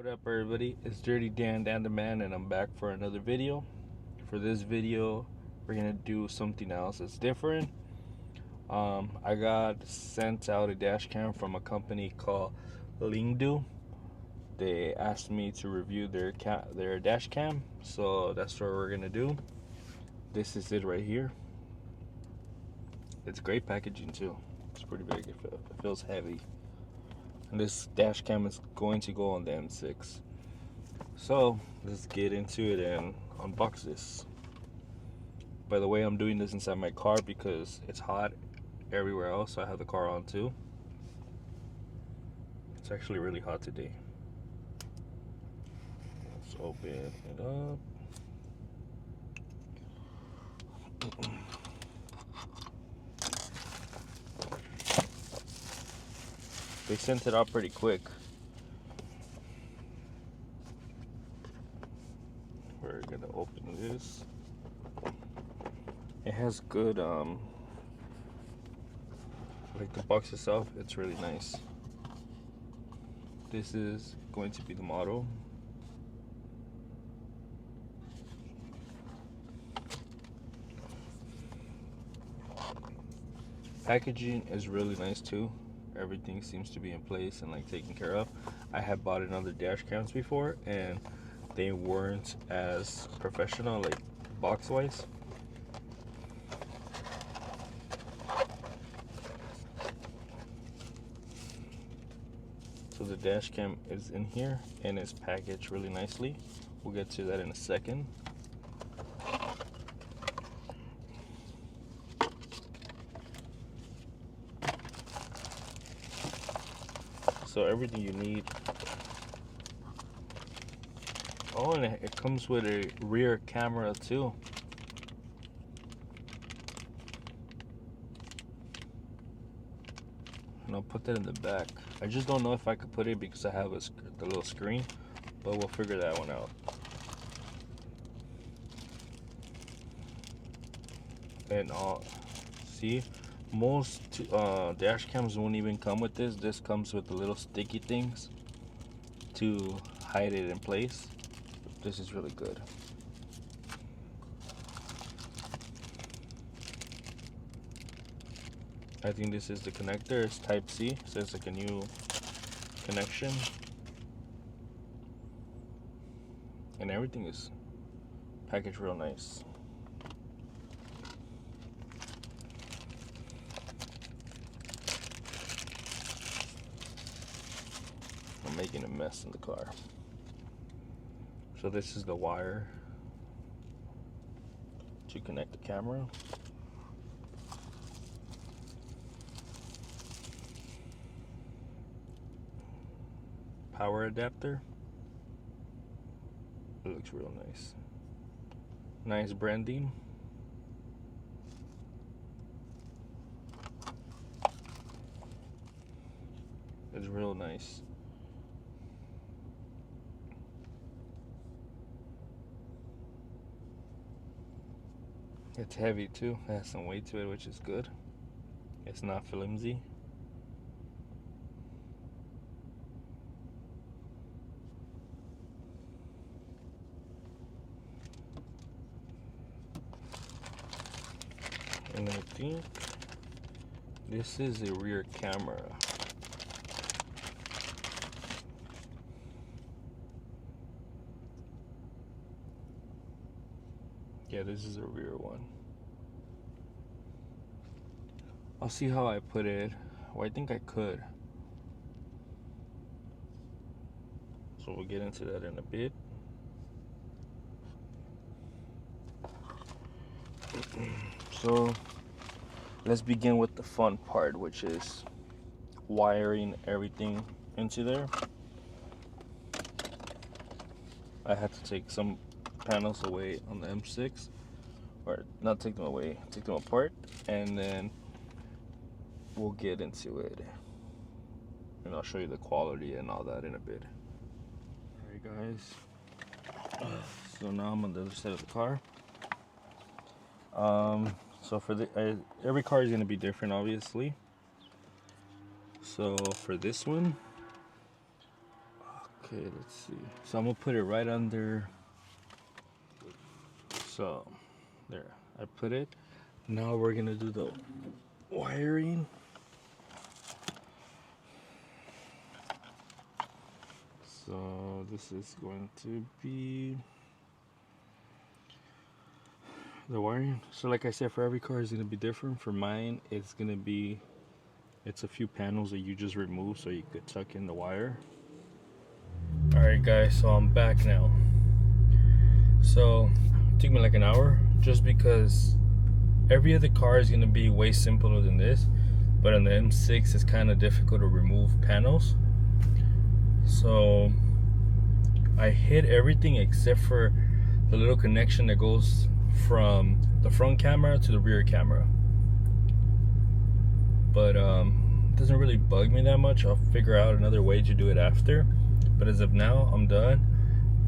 What up everybody, it's Dirty Dan the Man, and I'm back for another video. For this video we're gonna do something else that's different. I got sent out a dash cam from a company called Lingdu. They asked me to review their dash cam, so that's what we're gonna do. This is it right here. It's great packaging too. It's pretty big. It feels heavy. And this dash cam is going to go on the M6. So let's get into it and unbox this. By the way, I'm doing this inside my car because it's hot everywhere else, so I have the car on too. It's actually really hot today. Let's open it up. They sent it out pretty quick. We're gonna open this. It has good like the box itself, it's really nice. This is going to be the model. Packaging is really nice too. Everything seems to be in place and like taken care of. I have bought another dash cams before and they weren't as professional, like box wise. So the dash cam is in here and it's packaged really nicely. We'll get to that in a second. So everything you need. Oh, and it comes with a rear camera too. And I'll put that in the back. I just don't know if I could put it because I have the little screen, but we'll figure that one out. And see, most dash cams won't even come with this. This comes with the little sticky things to hide it in place. This is really good. I think this is the connector. It's type C, so it's like a new connection. And everything is packaged real nice. I'm making a mess in the car. So this is the wire to connect the camera. Power adapter. It looks real nice. Nice branding. It's real nice. It's heavy too. It has some weight to it, which is good. It's not flimsy. And I think this is a rear camera. Yeah, this is a rear one. I'll see how I put it. Well, I think I could. So we'll get into that in a bit. So let's begin with the fun part, which is wiring everything into there. I had to take some panels away on the M6, or not take them away, take them apart, and then we'll get into it. And I'll show you the quality and all that in a bit. Alright guys, so now I'm on the other side of the car. So for every car is going to be different, obviously. So for this one, Okay, let's see. So I'm gonna put it right under. So there, I put it. Now we're gonna do the wiring. So this is going to be the wiring. So like I said, for every car is gonna be different. For mine, it's gonna be, it's a few panels that you just remove so you could tuck in the wire. Alright guys, so I'm back now. So it took me like an hour just because every other car is gonna be way simpler than this, but on the M6 it's kind of difficult to remove panels. So I hit everything except for the little connection that goes from the front camera to the rear camera. But it doesn't really bug me that much. I'll figure out another way to do it after. But as of now, I'm done.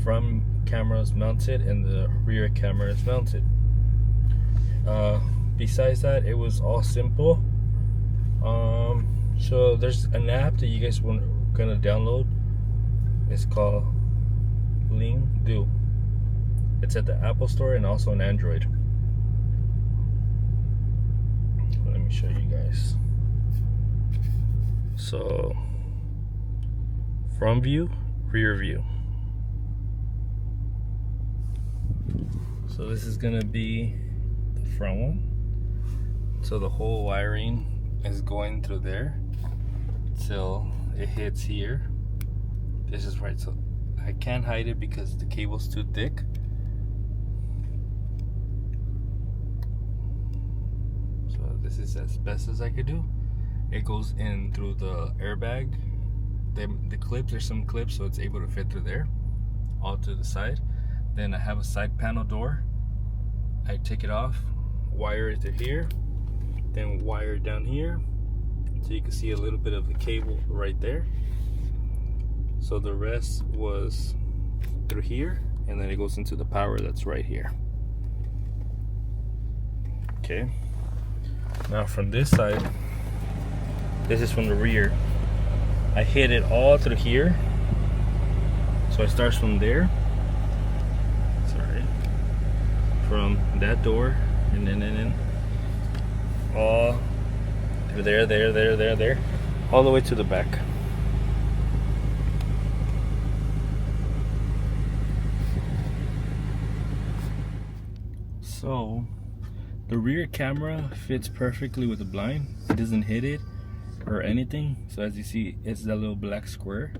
Front camera is mounted and the rear camera is mounted. Besides that, it was all simple. So there's an app that you guys are gonna download. It's called Lingdu. It's at the Apple Store and also on Android. Let me show you guys. So front view, rear view. So this is gonna be the front one. So the whole wiring is going through there till it hits here. This is right, so I can't hide it because the cable's too thick. So this is as best as I could do. It goes in through the airbag. The clips, there's some clips so it's able to fit through there, all to the side. Then I have a side panel door. I take it off, wire it to here, then wire it down here, so you can see a little bit of the cable right there. So the rest was through here, and then it goes into the power that's right here. Okay. Now from this side, this is from the rear. I hit it all through here. So it starts from there. Sorry. From that door, and then all through there, all the way to the back. So the rear camera fits perfectly with the blind. It doesn't hit it or anything. So as you see, it's that little black square.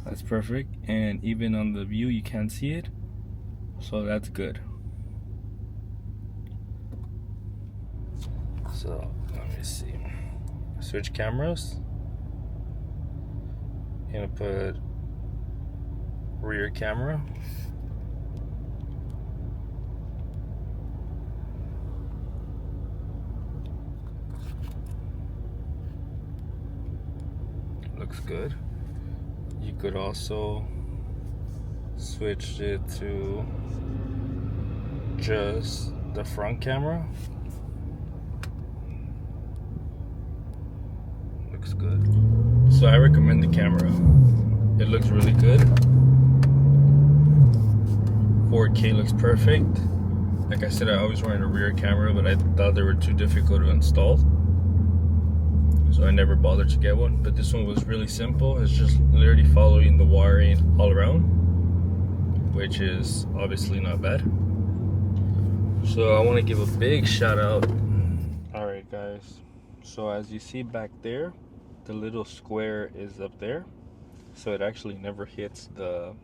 That's perfect. And even on the view you can't see it, so that's good. So let me see. Switch cameras. Gonna put rear camera. Looks good. You could also switch it to just the front camera. Looks good. So I recommend the camera. It looks really good. 4K looks perfect. Like I said, I always wanted a rear camera, but I thought they were too difficult to install, so I never bothered to get one. But this one was really simple. It's just literally following the wiring all around, which is obviously not bad. So I want to give a big shout out. Alright guys, so as you see back there, the little square is up there, so it actually never hits the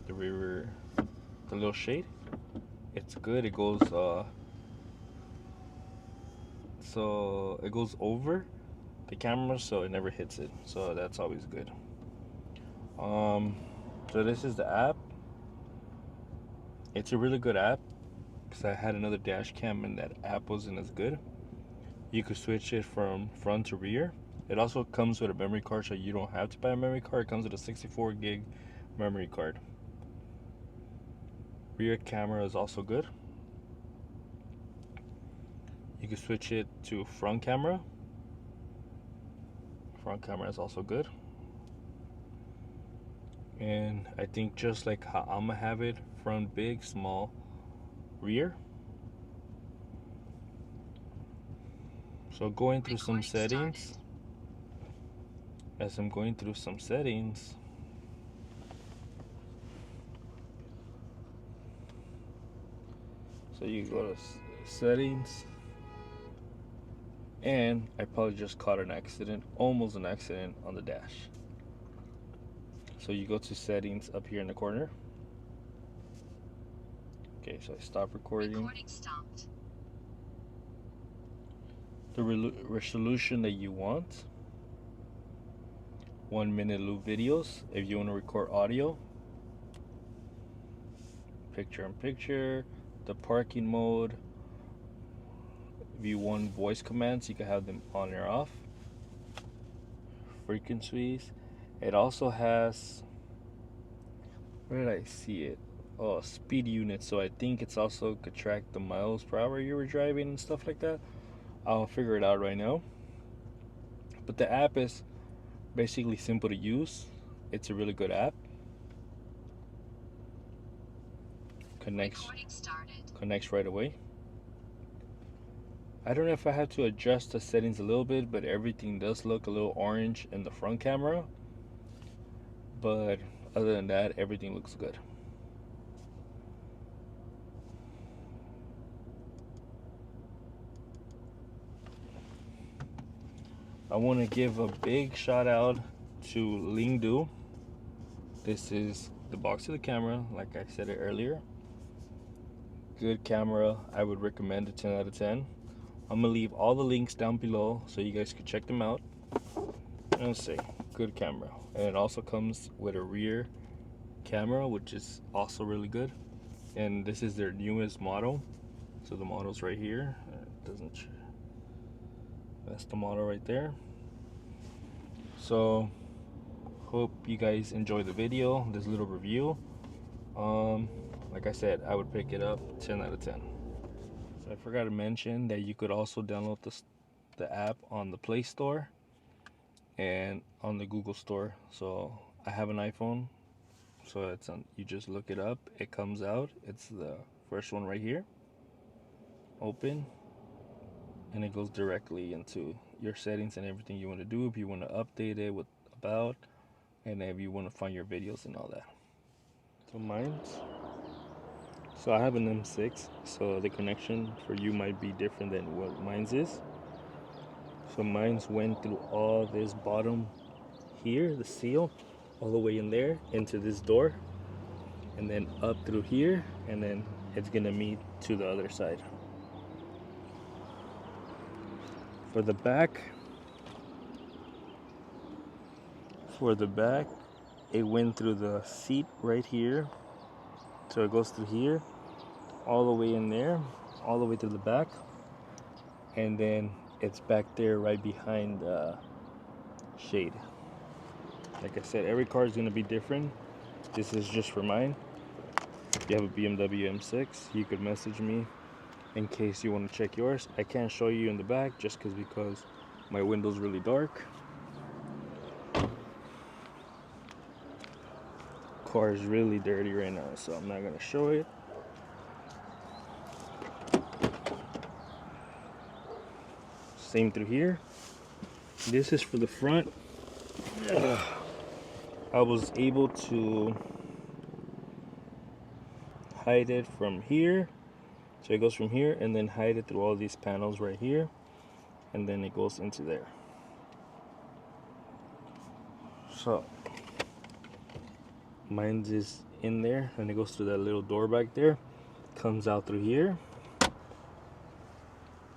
rear, the little shade. It's good. It goes so it goes over the camera, so it never hits it, so that's always good. So this is the app. It's a really good app because I had another dash cam and that app wasn't as good. You could switch it from front to rear. It also comes with a memory card, so you don't have to buy a memory card. It comes with a 64 gig memory card. Rear camera is also good. You can switch it to front camera Front camera is also good. And I think just like how I'm gonna have it, front big, small, rear. So going through some settings, as I'm going through some settings, so you go to settings, and I probably just caught an accident, almost an accident on the dash. So you go to settings up here in the corner. Okay, so I stop recording. Recording stopped. The resolution that you want. 1 minute loop videos. If you want to record audio. Picture in picture. The parking mode. If you want voice commands, you can have them on or off. Frequencies. It also has, where did I see it? Oh, speed units. So I think it's also could track the miles per hour you were driving and stuff like that. I'll figure it out right now. But the app is basically simple to use. It's a really good app. Connects right away. I don't know if I have to adjust the settings a little bit, but everything does look a little orange in the front camera. But other than that, everything looks good. I want to give a big shout out to Lingdu. This is the box of the camera, like I said it earlier. Good camera. I would recommend a 10 out of 10. I'm gonna leave all the links down below so you guys can check them out. And let's see, good camera. And it also comes with a rear camera, which is also really good. And this is their newest model. So the model's right here. It doesn't. That's the model right there. So hope you guys enjoy the video, this little review. Like I said, I would pick it up 10 out of 10. So I forgot to mention that you could also download the app on the Play Store and on the Google Store. So I have an iPhone, so it's on, you just look it up, it comes out. It's the first one right here. Open, and it goes directly into your settings and everything you want to do. If you want to update it with about, and if you want to find your videos and all that. So mine's, so I have an M6, so the connection for you might be different than what mine's is. So mine's went through all this bottom here, the seal, all the way in there into this door, and then up through here, and then it's gonna meet to the other side. For the back, it went through the seat right here, so it goes through here, all the way in there, all the way to the back, and then it's back there right behind the shade. Like I said, every car is going to be different. This is just for mine. If you have a BMW M6, you could message me in case you want to check yours. I can't show you in the back just because my window's really dark. Car is really dirty right now, so I'm not going to show it. Same through here. This is for the front. I was able to hide it from here. So it goes from here and then hide it through all these panels right here. And then it goes into there. So mine's is in there and it goes through that little door back there. Comes out through here.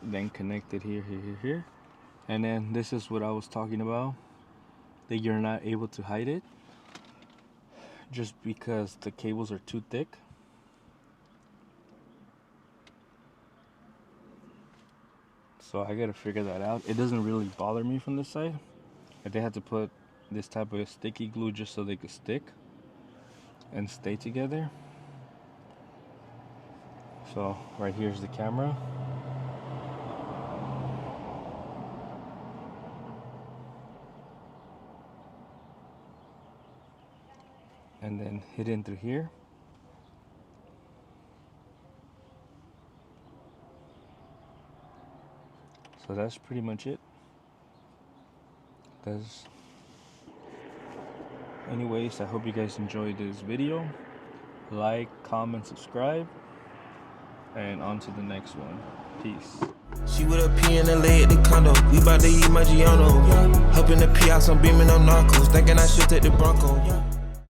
Then connected here. And then this is what I was talking about, that you're not able to hide it just because the cables are too thick. So I gotta figure that out. It doesn't really bother me from this side. They had to put this type of sticky glue just so they could stick and stay together. So right here's the camera. and then hit in through here. So that's pretty much it. Anyways, I hope you guys enjoyed this video. Like, comment, subscribe, and on to the next one. Peace. She with a P and a lay at the condo. We bout to eat Maggiano. Helping the P out, some beaming on narcos. Thinking I should take the Bronco.